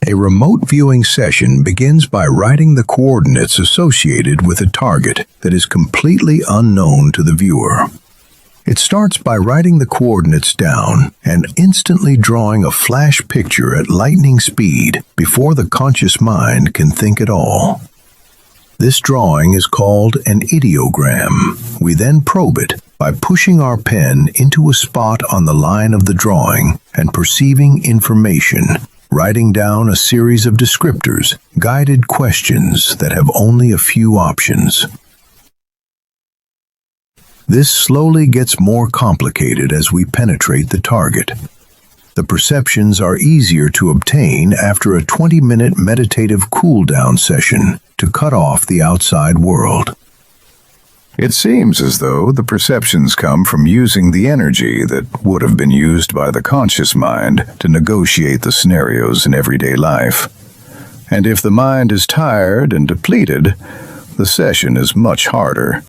A remote viewing session begins by writing the coordinates associated with a target that is completely unknown to the viewer. It starts by writing the coordinates down and instantly drawing a flash picture at lightning speed before the conscious mind can think at all. This drawing is called an ideogram. We then probe it by pushing our pen into a spot on the line of the drawing and perceiving information, writing down a series of descriptors, guided questions that have only a few options. This slowly gets more complicated as we penetrate the target. The perceptions are easier to obtain after a 20-minute meditative cool-down session to cut off the outside world. It seems as though the perceptions come from using the energy that would have been used by the conscious mind to negotiate the scenarios in everyday life. And if the mind is tired and depleted, the session is much harder.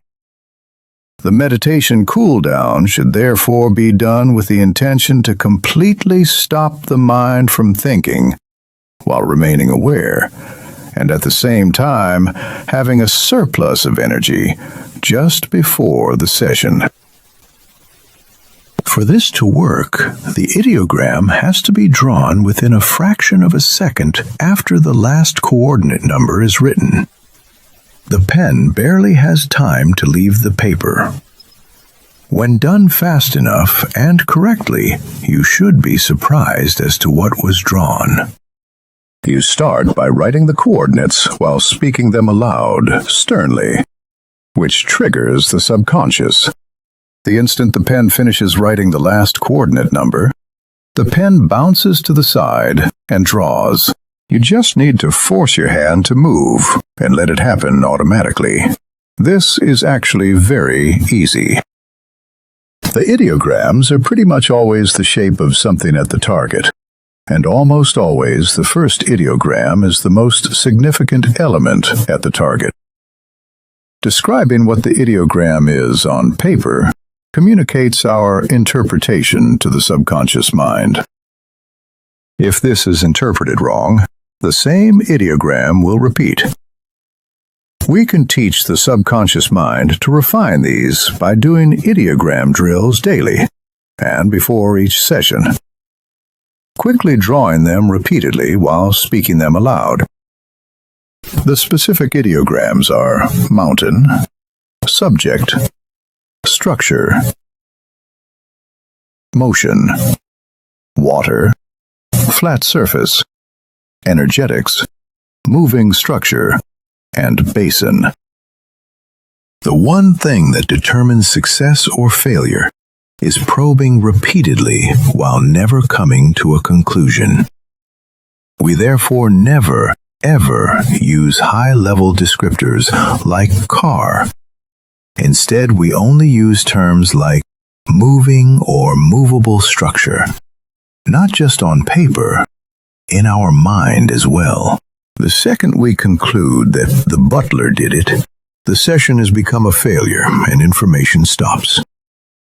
The meditation cool-down should therefore be done with the intention to completely stop the mind from thinking while remaining aware, and at the same time having a surplus of energy just before the session. For this to work, the ideogram has to be drawn within a fraction of a second after the last coordinate number is written. The pen barely has time to leave the paper. When done fast enough and correctly, you should be surprised as to what was drawn. You start by writing the coordinates while speaking them aloud, sternly, which triggers the subconscious. The instant the pen finishes writing the last coordinate number, the pen bounces to the side and draws. You just need to force your hand to move and let it happen automatically. This is actually very easy. The ideograms are pretty much always the shape of something at the target, and almost always the first ideogram is the most significant element at the target. Describing what the ideogram is on paper communicates our interpretation to the subconscious mind. If this is interpreted wrong, the same ideogram will repeat. We can teach the subconscious mind to refine these by doing ideogram drills daily and before each session, quickly drawing them repeatedly while speaking them aloud. The specific ideograms are mountain, subject, structure, motion, water, flat surface, energetics, moving structure, and basin. The one thing that determines success or failure is probing repeatedly while never coming to a conclusion. We therefore never, ever use high-level descriptors like car. Instead, we only use terms like moving or movable structure, not just on paper, in our mind as well. The second we conclude that the butler did it, the session has become a failure and information stops.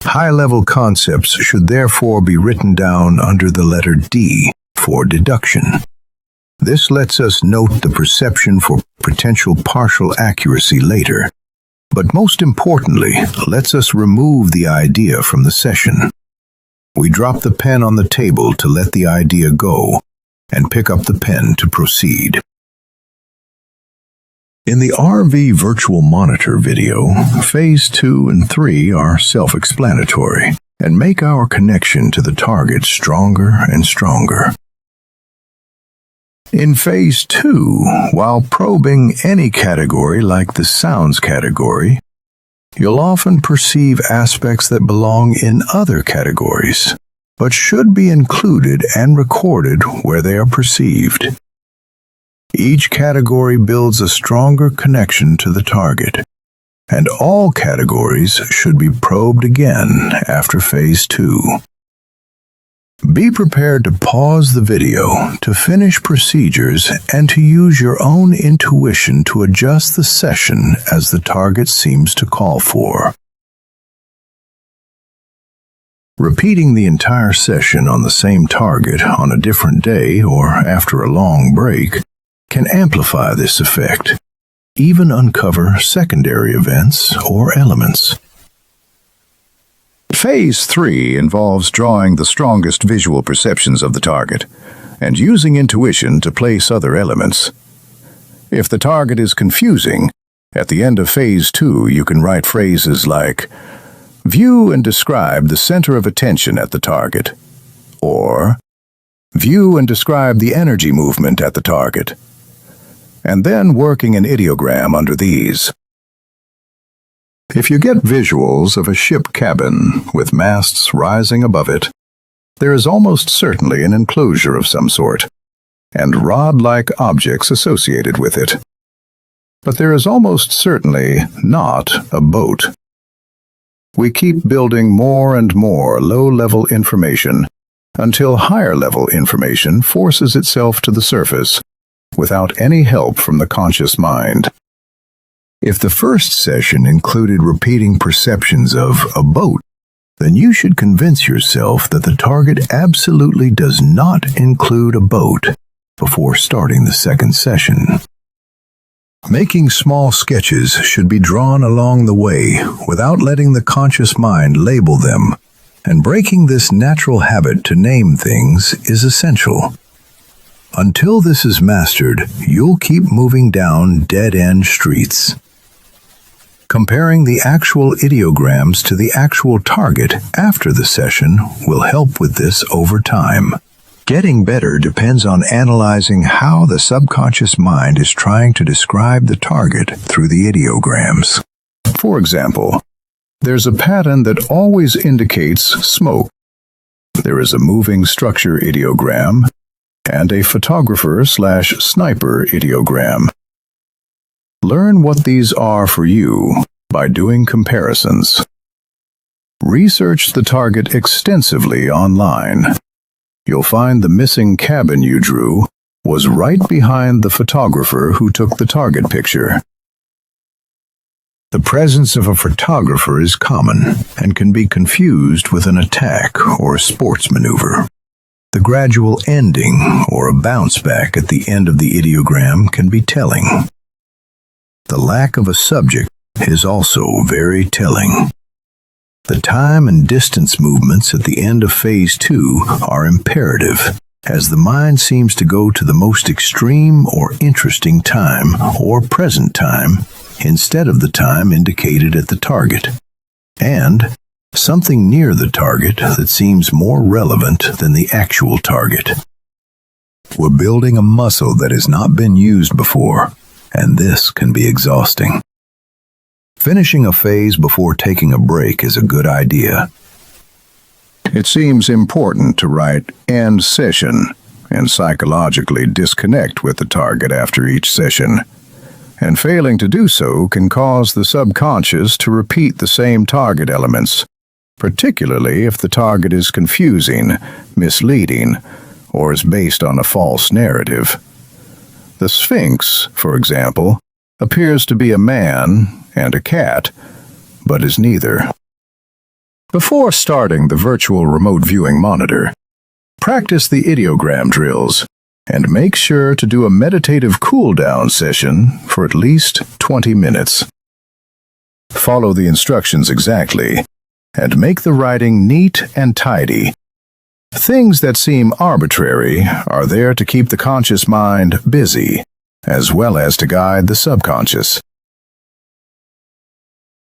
High-level concepts should therefore be written down under the letter D for deduction. This lets us note the perception for potential partial accuracy later, but most importantly, lets us remove the idea from the session. We drop the pen on the table to let the idea go and pick up the pen to proceed. In the RV Virtual Monitor video, Phase 2 and 3 are self-explanatory and make our connection to the target stronger and stronger. In Phase 2, while probing any category like the sounds category, you'll often perceive aspects that belong in other categories, but should be included and recorded where they are perceived. Each category builds a stronger connection to the target, and all categories should be probed again after Phase 2. Be prepared to pause the video, to finish procedures, and to use your own intuition to adjust the session as the target seems to call for. Repeating the entire session on the same target on a different day or after a long break can amplify this effect, even uncover secondary events or elements. Phase 3 involves drawing the strongest visual perceptions of the target and using intuition to place other elements. If the target is confusing, at the end of Phase 2 you can write phrases like, "View and describe the center of attention at the target," or "View and describe the energy movement at the target," and then working an ideogram under these. If you get visuals of a ship cabin with masts rising above it, there is almost certainly an enclosure of some sort, and rod-like objects associated with it. But there is almost certainly not a boat. We keep building more and more low-level information until higher-level information forces itself to the surface without any help from the conscious mind. If the first session included repeating perceptions of a boat, then you should convince yourself that the target absolutely does not include a boat before starting the second session. Making small sketches should be drawn along the way without letting the conscious mind label them, and breaking this natural habit to name things is essential. Until this is mastered, you'll keep moving down dead-end streets. Comparing the actual ideograms to the actual target after the session will help with this over time. Getting better depends on analyzing how the subconscious mind is trying to describe the target through the ideograms. For example, there's a pattern that always indicates smoke. There is a moving structure ideogram and a photographer/sniper ideogram. Learn what these are for you by doing comparisons. Research the target extensively online. You'll find the missing cabin you drew was right behind the photographer who took the target picture. The presence of a photographer is common and can be confused with an attack or a sports maneuver. The gradual ending or a bounce back at the end of the ideogram can be telling. The lack of a subject is also very telling. The time and distance movements at the end of Phase 2 are imperative, as the mind seems to go to the most extreme or interesting time or present time instead of the time indicated at the target, and something near the target that seems more relevant than the actual target. We're building a muscle that has not been used before, and this can be exhausting. Finishing a phase before taking a break is a good idea. It seems important to write "end session" and psychologically disconnect with the target after each session, and failing to do so can cause the subconscious to repeat the same target elements, particularly if the target is confusing, misleading, or is based on a false narrative. The Sphinx, for example, appears to be a man and a cat, but is neither. Before starting the virtual remote viewing monitor, practice the ideogram drills and make sure to do a meditative cool-down session for at least 20 minutes. Follow the instructions exactly and make the writing neat and tidy. Things that seem arbitrary are there to keep the conscious mind busy, as well as to guide the subconscious.